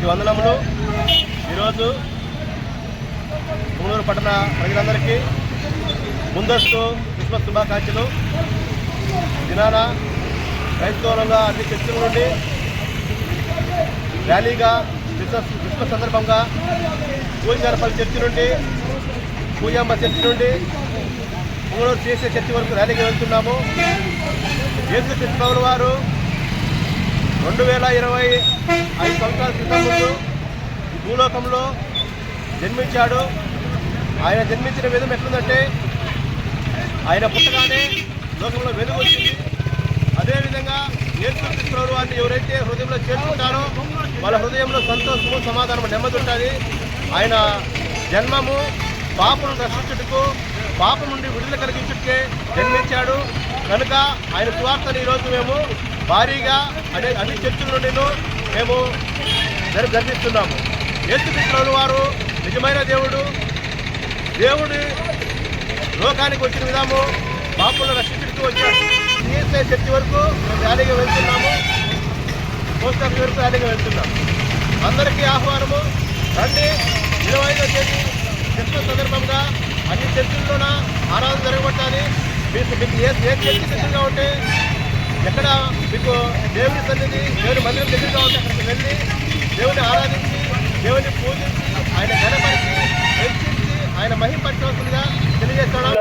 అందరికీ వందనములు. ఈరోజు పుంగనూరు పట్టణ ప్రజలందరికీ ముందస్తు క్రిస్మస్ శుభాకాంక్షలు. దినాన క్రైస్తవులంగా అన్ని చర్చిల నుండి ర్యాలీగా క్రిస్మస్ సందర్భంగా పూజారపల్లి చర్చి నుండి, పూజాంబ చర్చి నుండి పుంగనూరు చేసే చర్చి వరకు ర్యాలీగా వెళ్తున్నాము. యేసుక్రీస్తు ప్రభువు వారు 2025 సంవత్సరాల క్రితం ముందు భూలోకంలో జన్మించాడు. ఆయన జన్మించిన విధం ఎట్లుందంటే, ఆయన పుట్టగానే లోకంలో వెలుగు వచ్చింది. అదేవిధంగా యేసుక్రీస్తు ప్రభువు వారిని ఎవరైతే హృదయంలో చేర్చుకుంటారో వాళ్ళ హృదయంలో సంతోషము, సమాధానము, నెమ్మది ఉంటుంది. ఆయన జన్మము పాపను రక్షించుటకు, పాపం నుండి విడుదల కలిగించుటకే జన్మించాడు. కనుక ఆయన సువార్తను ఈరోజు మేము భారీగా అన్ని చర్చల నుండి మేము జరిపిస్తున్నాము. యేసుక్రీస్తు వారు నిజమైన దేవుడు. దేవుడి లోకానికి వచ్చిన విధాము పాపలను రక్షించుటూ వచ్చాడు. ఈఎస్ఐ చర్చి వరకు మేము ర్యాలీగా వెళ్తున్నాము. పోస్ట్ ఆఫీస్ వరకు ర్యాలీగా వెళ్తున్నాము. అందరికీ ఆహ్వానము. రండి. 25వ తేదీ క్రిస్మస్ సందర్భంగా అన్ని చర్చిల్లోన ఆరాధన జరగబట్టాలి. మీకు ఏ చర్చి దగ్గరగా ఉంటే, ఎక్కడ మీకు దేవుని సన్నిధి, దేవుని మందిరం దగ్గరగా ఉంటే అక్కడికి వెళ్ళి దేవుని ఆరాధించి, దేవుని పూజించి, ఆయన ఘనపరిచి, హెచ్చించి, ఆయన మహిమపరచవలసిందిగా తెలియజేస్తున్నాం.